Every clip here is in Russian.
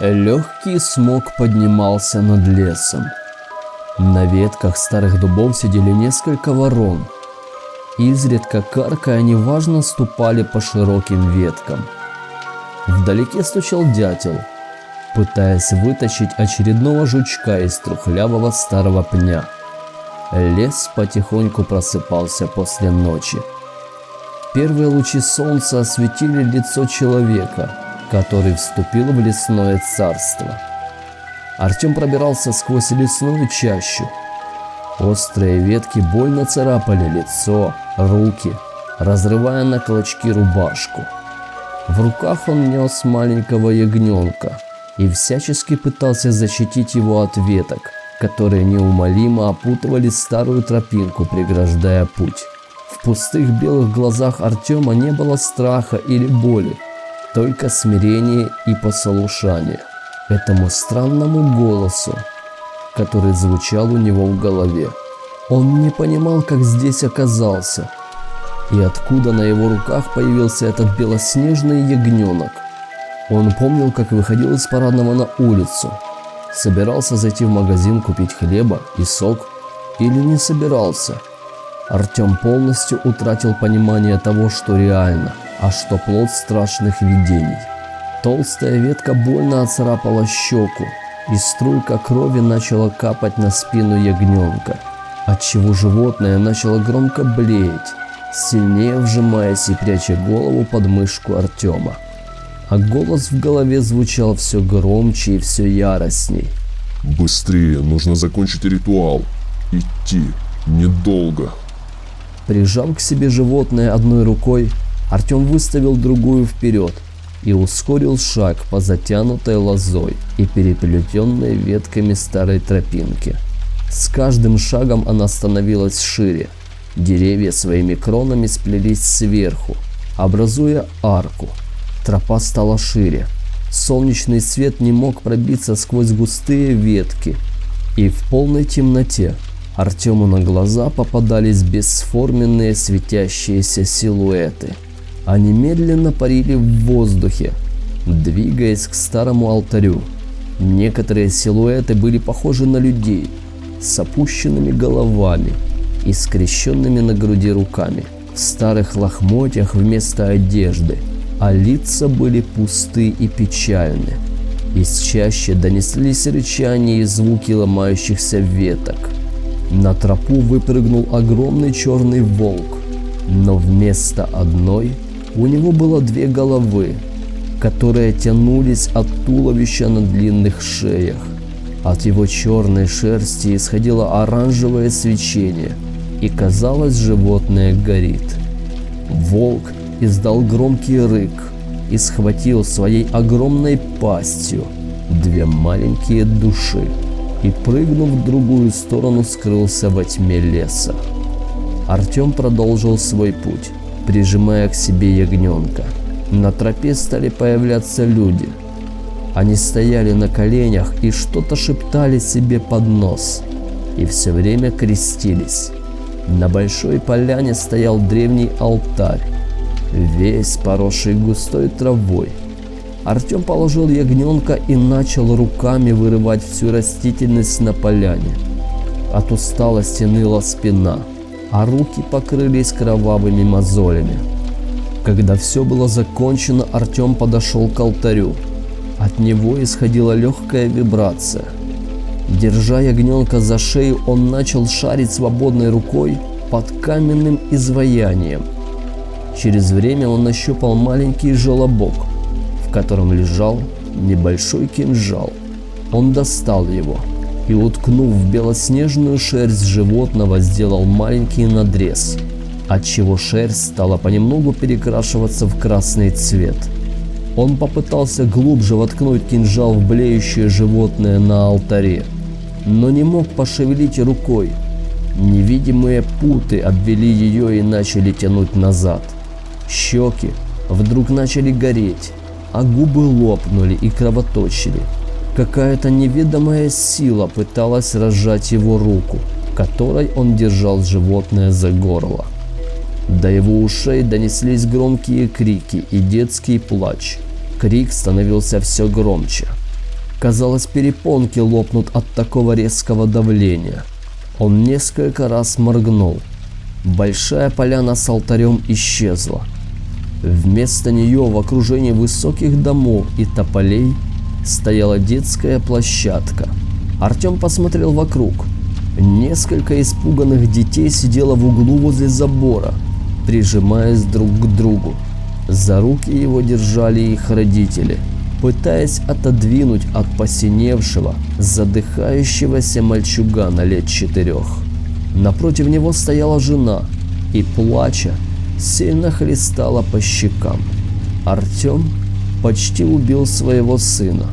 Легкий смог поднимался над лесом. На ветках старых дубов сидели несколько ворон. Изредка каркая, они важно ступали по широким веткам. Вдалеке стучал дятел, пытаясь вытащить очередного жучка из трухлявого старого пня. Лес потихоньку просыпался после ночи. Первые лучи солнца осветили лицо человека, который вступил в лесное царство. Артем пробирался сквозь лесную чащу. Острые ветки больно царапали лицо, руки, разрывая на клочки рубашку. В руках он нес маленького ягненка и всячески пытался защитить его от веток, которые неумолимо опутывали старую тропинку, преграждая путь. В пустых белых глазах Артема не было страха или боли, только смирение и послушание этому странному голосу, который звучал у него в голове. Он не понимал, как здесь оказался, и откуда на его руках появился этот белоснежный ягненок. Он помнил, как выходил из парадного на улицу, собирался зайти в магазин купить хлеба и сок, или не собирался. Артем полностью утратил понимание того, что реально, а что плод страшных видений. Толстая ветка больно оцарапала щеку, и струйка крови начала капать на спину ягненка, отчего животное начало громко блеять, сильнее вжимаясь и пряча голову под мышку Артема. А голос в голове звучал все громче и все яростней. «Быстрее, нужно закончить ритуал. Идти недолго». Прижав к себе животное одной рукой, Артем выставил другую вперед и ускорил шаг по затянутой лозой и переплетенной ветками старой тропинки. С каждым шагом она становилась шире. Деревья своими кронами сплелись сверху, образуя арку. Тропа стала шире. Солнечный свет не мог пробиться сквозь густые ветки, и в полной темноте Артему на глаза попадались бесформенные светящиеся силуэты. Они медленно парили в воздухе, двигаясь к старому алтарю. Некоторые силуэты были похожи на людей с опущенными головами и скрещенными на груди руками, в старых лохмотьях вместо одежды, а лица были пусты и печальны. Из чащи донеслись рычания и звуки ломающихся веток. На тропу выпрыгнул огромный черный волк, но вместо одной у него было две головы, которые тянулись от туловища на длинных шеях. От его черной шерсти исходило оранжевое свечение, и казалось, животное горит. Волк издал громкий рык и схватил своей огромной пастью две маленькие души и, прыгнув в другую сторону, скрылся во тьме леса. Артем продолжил свой путь, прижимая к себе ягненка. На тропе стали появляться люди. Они стояли на коленях и что-то шептали себе под нос, и все время крестились. На большой поляне стоял древний алтарь, весь поросший густой травой. Артем положил ягненка и начал руками вырывать всю растительность на поляне. От усталости ныла спина, а руки покрылись кровавыми мозолями. Когда все было закончено, Артем подошел к алтарю. От него исходила легкая вибрация. Держа ягненка за шею, он начал шарить свободной рукой под каменным изваянием. Через время он нащупал маленький желобок, в котором лежал небольшой кинжал. Он достал его и, уткнув в белоснежную шерсть животного, сделал маленький надрез, отчего шерсть стала понемногу перекрашиваться в красный цвет. Он попытался глубже воткнуть кинжал в блеющее животное на алтаре, но не мог пошевелить рукой. Невидимые путы обвели ее и начали тянуть назад. Щеки вдруг начали гореть, а губы лопнули и кровоточили. Какая-то неведомая сила пыталась разжать его руку, которой он держал животное за горло. До его ушей донеслись громкие крики и детский плач. Крик становился все громче. Казалось, перепонки лопнут от такого резкого давления. Он несколько раз моргнул. Большая поляна с алтарем исчезла. Вместо нее в окружении высоких домов и тополей стояла детская площадка. Артем посмотрел вокруг. Несколько испуганных детей сидело в углу возле забора, прижимаясь друг к другу. За руки его держали их родители, пытаясь отодвинуть от посиневшего, задыхающегося мальчугана лет 4. Напротив него стояла жена и, плача, сильно хлестала по щекам. Артем почти убил своего сына.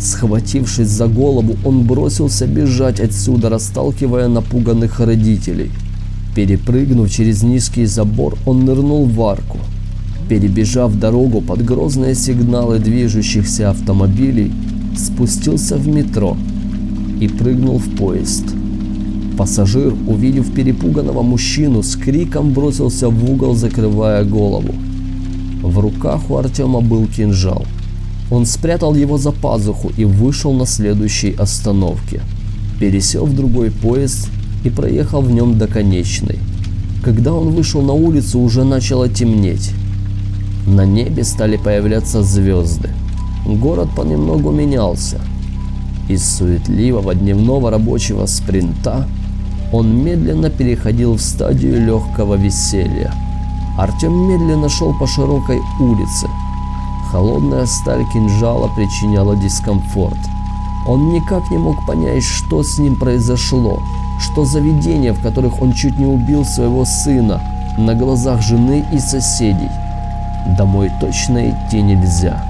Схватившись за голову, он бросился бежать отсюда, расталкивая напуганных родителей. Перепрыгнув через низкий забор, он нырнул в арку. Перебежав дорогу под грозные сигналы движущихся автомобилей, спустился в метро и прыгнул в поезд. Пассажир, увидев перепуганного мужчину, с криком бросился в угол, закрывая голову. В руках у Артема был кинжал. Он спрятал его за пазуху и вышел на следующей остановке. Пересел в другой поезд и проехал в нем до конечной. Когда он вышел на улицу, уже начало темнеть. На небе стали появляться звезды. Город понемногу менялся. Из суетливого дневного рабочего спринта он медленно переходил в стадию легкого веселья. Артем медленно шел по широкой улице. Холодная сталь кинжала причиняла дискомфорт. Он никак не мог понять, что с ним произошло, что за видения, в которых он чуть не убил своего сына на глазах жены и соседей. Домой точно идти нельзя.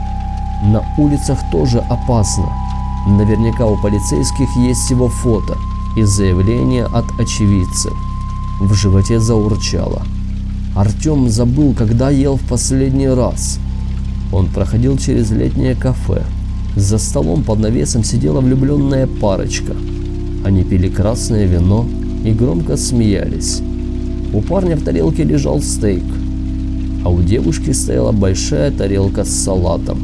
На улицах тоже опасно. Наверняка у полицейских есть его фото и заявление от очевидцев. В животе заурчало. Артем забыл, когда ел в последний раз. Он проходил через летнее кафе. За столом под навесом сидела влюбленная парочка. Они пили красное вино и громко смеялись. У парня в тарелке лежал стейк, а у девушки стояла большая тарелка с салатом.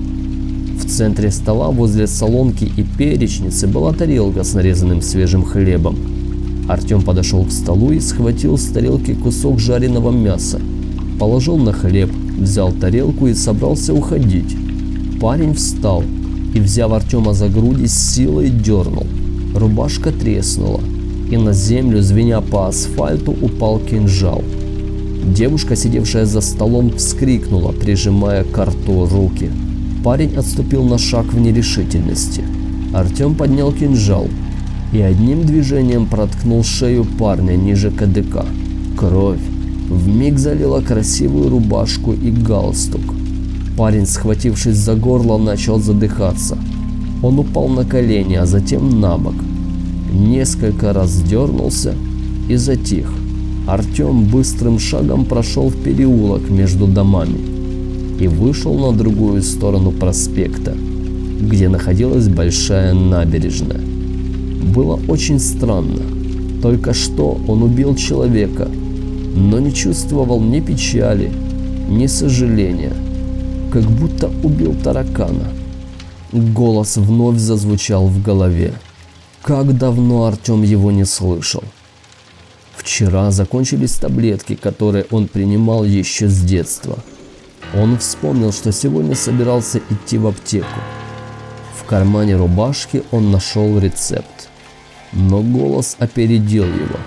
В центре стола возле солонки и перечницы была тарелка с нарезанным свежим хлебом. Артем подошел к столу и схватил с тарелки кусок жареного мяса, положил на хлеб, взял тарелку и собрался уходить. Парень встал и, взяв Артема за груди, с силой дернул. Рубашка треснула, и на землю, звеня по асфальту, упал кинжал. Девушка, сидевшая за столом, вскрикнула, прижимая к рту руки. Парень отступил на шаг в нерешительности. Артем поднял кинжал и одним движением проткнул шею парня ниже кадыка. Кровь вмиг залила красивую рубашку и галстук. Парень, схватившись за горло, начал задыхаться. Он упал на колени, а затем на бок. Несколько раз дернулся и затих. Артем быстрым шагом прошел в переулок между домами и вышел на другую сторону проспекта, где находилась большая набережная. Было очень странно. Только что он убил человека, но не чувствовал ни печали, ни сожаления, как будто убил таракана. Голос вновь зазвучал в голове. Как давно Артем его не слышал. Вчера закончились таблетки, которые он принимал еще с детства. Он вспомнил, что сегодня собирался идти в аптеку. В кармане рубашки он нашел рецепт. Но голос опередил его,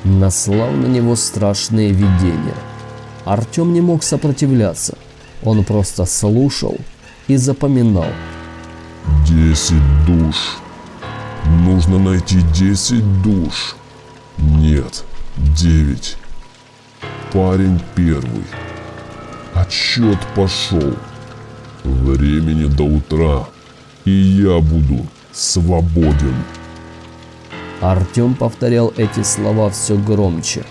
наслал на него страшные видения. Артем не мог сопротивляться. Он просто слушал и запоминал. 10 душ. Нужно найти 10 душ. Нет, 9. Парень первый. Отсчет пошел. Времени до утра, и я буду свободен. Артем повторял эти слова все громче,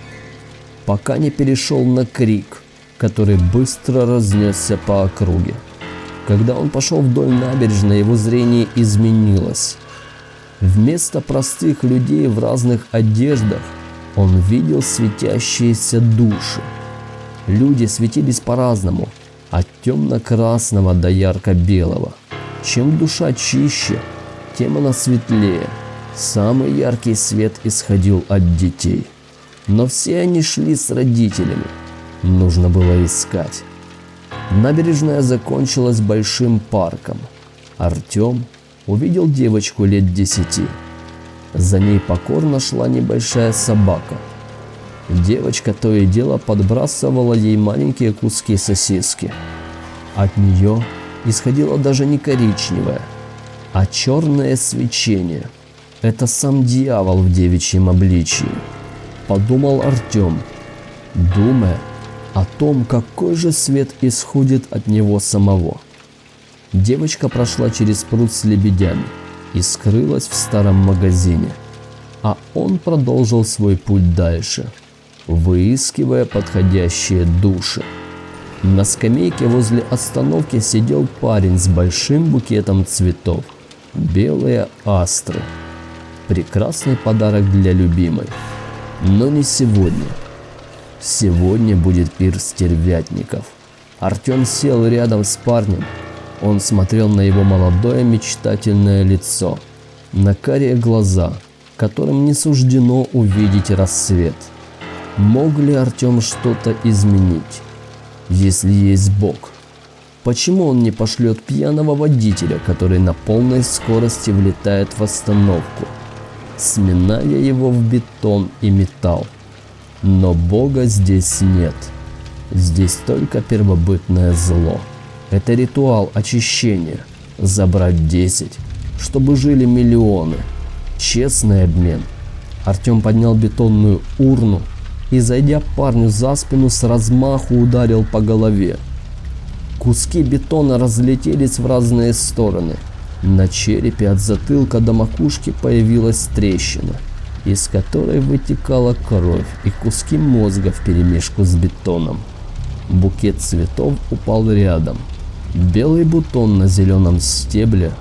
пока не перешел на крик, который быстро разнесся по округе. Когда он пошел вдоль набережной, его зрение изменилось. Вместо простых людей в разных одеждах он видел светящиеся души. Люди светились по-разному, от темно-красного до ярко-белого. Чем душа чище, тем она светлее. Самый яркий свет исходил от детей. Но все они шли с родителями. Нужно было искать. Набережная закончилась большим парком. Артем увидел девочку лет 10. За ней покорно шла небольшая собака. Девочка то и дело подбрасывала ей маленькие куски сосиски. От нее исходило даже не коричневое, а черное свечение. Это сам дьявол в девичьем обличии, подумал Артем, думая о том, какой же свет исходит от него самого. Девочка прошла через пруд с лебедями и скрылась в старом магазине, а он продолжил свой путь дальше, выискивая подходящие души. На скамейке возле остановки сидел парень с большим букетом цветов. Белые астры. Прекрасный подарок для любимой. Но не сегодня. Сегодня будет пир стервятников. Артем сел рядом с парнем. Он смотрел на его молодое мечтательное лицо, на карие глаза, которым не суждено увидеть рассвет. Мог ли Артем что-то изменить? Если есть Бог, почему он не пошлет пьяного водителя, который на полной скорости влетает в остановку, сминая его в бетон и металл? Но Бога здесь нет. Здесь только первобытное зло. Это ритуал очищения. Забрать 10, чтобы жили миллионы. Честный обмен. Артем поднял бетонную урну и, зайдя парню за спину, с размаху ударил по голове. Куски бетона разлетелись в разные стороны. На черепе от затылка до макушки появилась трещина, из которой вытекала кровь и куски мозга вперемешку с бетоном. Букет цветов упал рядом. Белый бутон на зеленом стебле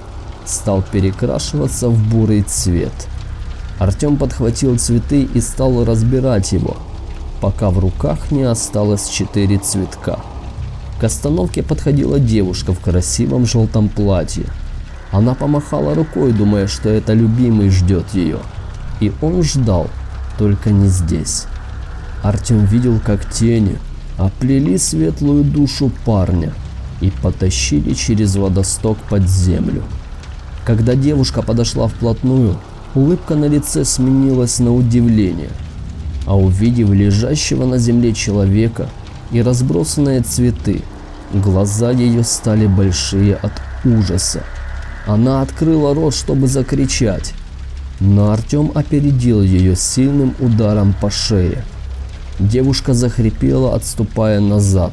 стал перекрашиваться в бурый цвет. Артем подхватил цветы и стал разбирать его, пока в руках не осталось 4 цветка. К остановке подходила девушка в красивом желтом платье. Она помахала рукой, думая, что это любимый ждет ее. И он ждал, только не здесь. Артем видел, как тени оплели светлую душу парня и потащили через водосток под землю. Когда девушка подошла вплотную, улыбка на лице сменилась на удивление. А увидев лежащего на земле человека и разбросанные цветы, глаза ее стали большие от ужаса. Она открыла рот, чтобы закричать, но Артем опередил ее сильным ударом по шее. Девушка захрипела, отступая назад.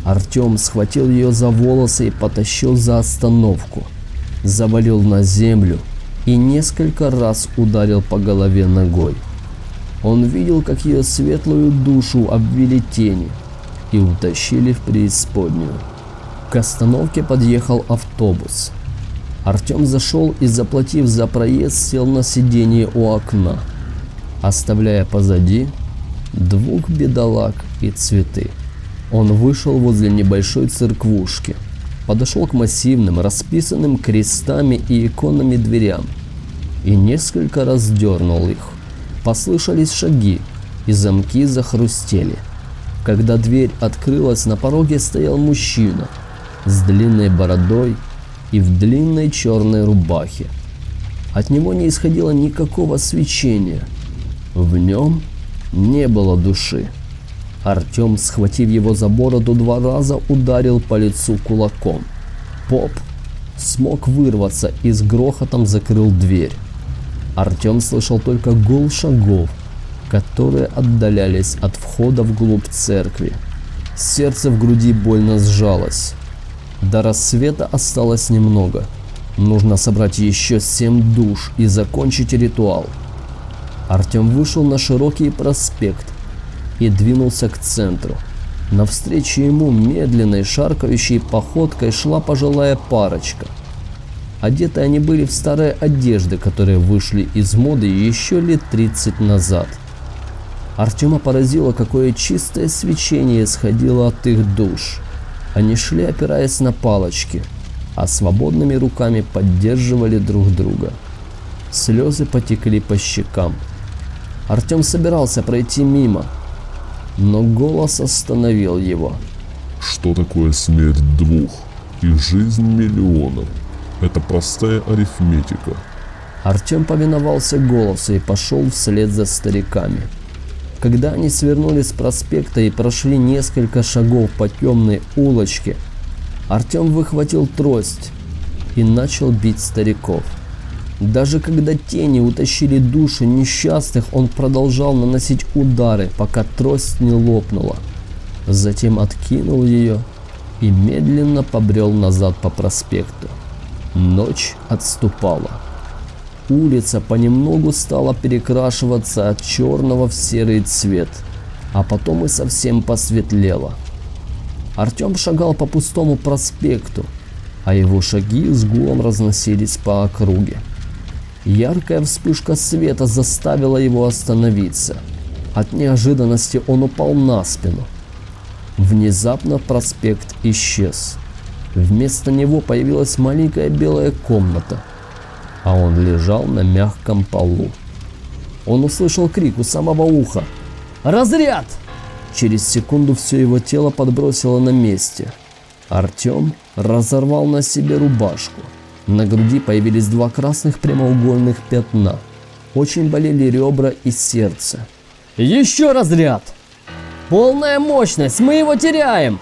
Артем схватил ее за волосы и потащил за остановку, завалил на землю и несколько раз ударил по голове ногой. Он видел, как ее светлую душу обвили тени и утащили в преисподнюю. К остановке подъехал автобус. Артем зашел и, заплатив за проезд, сел на сиденье у окна, оставляя позади 2 бедолаг и цветы. Он вышел возле небольшой церквушки, подошел к массивным, расписанным крестами и иконами дверям и несколько раз дернул их. Послышались шаги, и замки захрустели. Когда дверь открылась, на пороге стоял мужчина с длинной бородой и в длинной черной рубахе. От него не исходило никакого свечения. В нем не было души. Артем, схватив его за бороду, 2 раза ударил по лицу кулаком. Поп смог вырваться и с грохотом закрыл дверь. Артем слышал только гул шагов, которые отдалялись от входа вглубь церкви. Сердце в груди больно сжалось. До рассвета осталось немного. Нужно собрать еще 7 душ и закончить ритуал. Артем вышел на широкий проспект и двинулся к центру. Навстречу ему медленной шаркающей походкой шла пожилая парочка. Одеты они были в старые одежды, которые вышли из моды еще лет 30 назад. Артема поразило, какое чистое свечение исходило от их душ. Они шли, опираясь на палочки, а свободными руками поддерживали друг друга. Слезы потекли по щекам. Артем собирался пройти мимо, но голос остановил его. Что такое смерть двух и жизнь миллионов? Это простая арифметика. Артем повиновался голосу и пошел вслед за стариками. Когда они свернули с проспекта и прошли несколько шагов по темной улочке, Артем выхватил трость и начал бить стариков. Даже когда тени утащили души несчастных, он продолжал наносить удары, пока трость не лопнула. Затем откинул ее и медленно побрел назад по проспекту. Ночь отступала. Улица понемногу стала перекрашиваться от черного в серый цвет, а потом и совсем посветлела. Артем шагал по пустому проспекту, а его шаги с гулом разносились по округе. Яркая вспышка света заставила его остановиться. От неожиданности он упал на спину. Внезапно проспект исчез. Вместо него появилась маленькая белая комната, а он лежал на мягком полу. Он услышал крик у самого уха: «Разряд!» Через секунду все его тело подбросило на месте. Артем разорвал на себе рубашку. На груди появились два красных прямоугольных пятна. Очень болели ребра и сердце. «Еще разряд! Полная мощность! Мы его теряем!»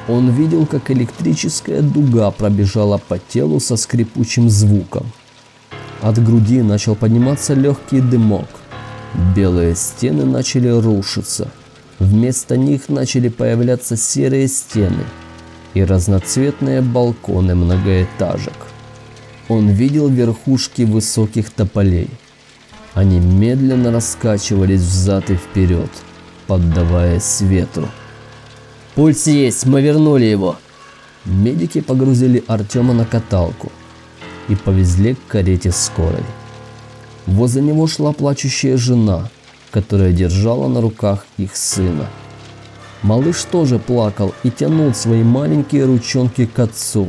Он видел, как электрическая дуга пробежала по телу со скрипучим звуком. От груди начал подниматься легкий дымок. Белые стены начали рушиться. Вместо них начали появляться серые стены и разноцветные балконы многоэтажек. Он видел верхушки высоких тополей. Они медленно раскачивались взад и вперед, поддаваясь ветру. «Пульс есть, мы вернули его!» Медики погрузили Артема на каталку и повезли к карете скорой. Возле него шла плачущая жена, которая держала на руках их сына. Малыш тоже плакал и тянул свои маленькие ручонки к отцу,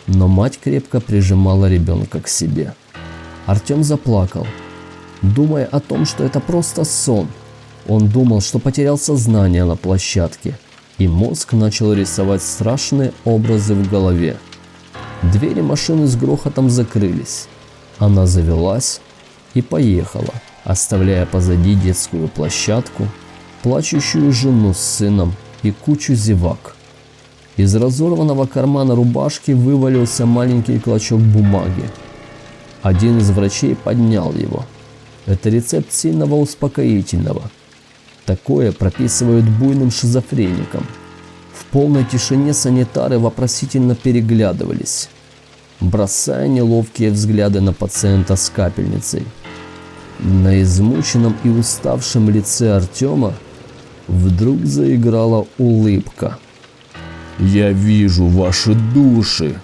но мать крепко прижимала ребенка к себе. Артем заплакал, думая о том, что это просто сон. Он думал, что потерял сознание на площадке, и мозг начал рисовать страшные образы в голове. Двери машины с грохотом закрылись. Она завелась и поехала, оставляя позади детскую площадку, плачущую жену с сыном и кучу зевак. Из разорванного кармана рубашки вывалился маленький клочок бумаги. Один из врачей поднял его. Это рецепт сильного успокоительного. Такое прописывают буйным шизофреникам. В полной тишине санитары вопросительно переглядывались, бросая неловкие взгляды на пациента с капельницей. На измученном и уставшем лице Артема вдруг заиграла улыбка. «Я вижу ваши души!»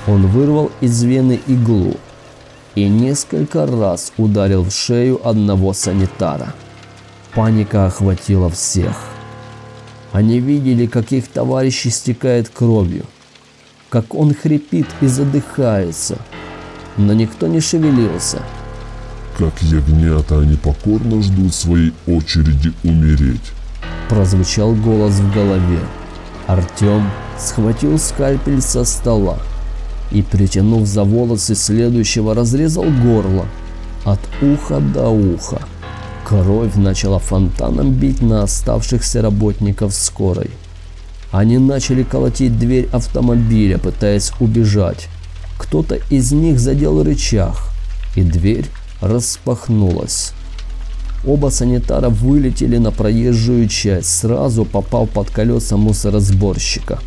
Он вырвал из вены иглу и несколько раз ударил в шею одного санитара. Паника охватила всех. Они видели, как их товарищ истекает кровью, как он хрипит и задыхается, но никто не шевелился. Как ягнята, они покорно ждут своей очереди умереть. Прозвучал голос в голове. Артем схватил скальпель со стола и, притянув за волосы следующего, разрезал горло от уха до уха. Кровь начала фонтаном бить на оставшихся работников скорой. Они начали колотить дверь автомобиля, пытаясь убежать. Кто-то из них задел рычаг, и дверь распахнулась. Оба санитара вылетели на проезжую часть, сразу попав под колеса мусоросборщика.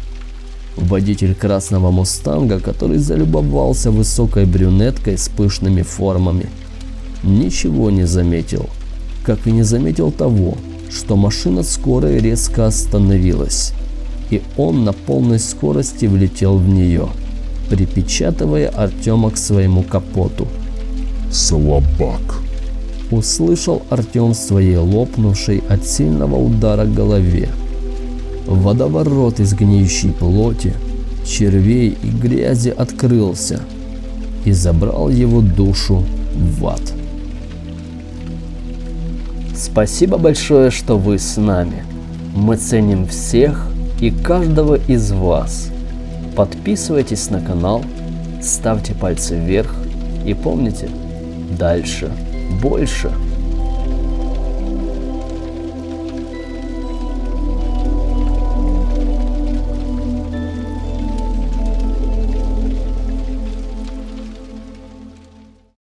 Водитель красного мустанга, который залюбовался высокой брюнеткой с пышными формами, ничего не заметил, как и не заметил того, что машина скорой резко остановилась, и он на полной скорости влетел в нее, припечатывая Артема к своему капоту. «Слабак!» Услышал Артем в своей лопнувшей от сильного удара голове. Водоворот из гниющей плоти, червей и грязи открылся и забрал его душу в ад. Спасибо большое, что вы с нами. Мы ценим всех и каждого из вас. Подписывайтесь на канал, ставьте пальцы вверх и помните, дальше больше.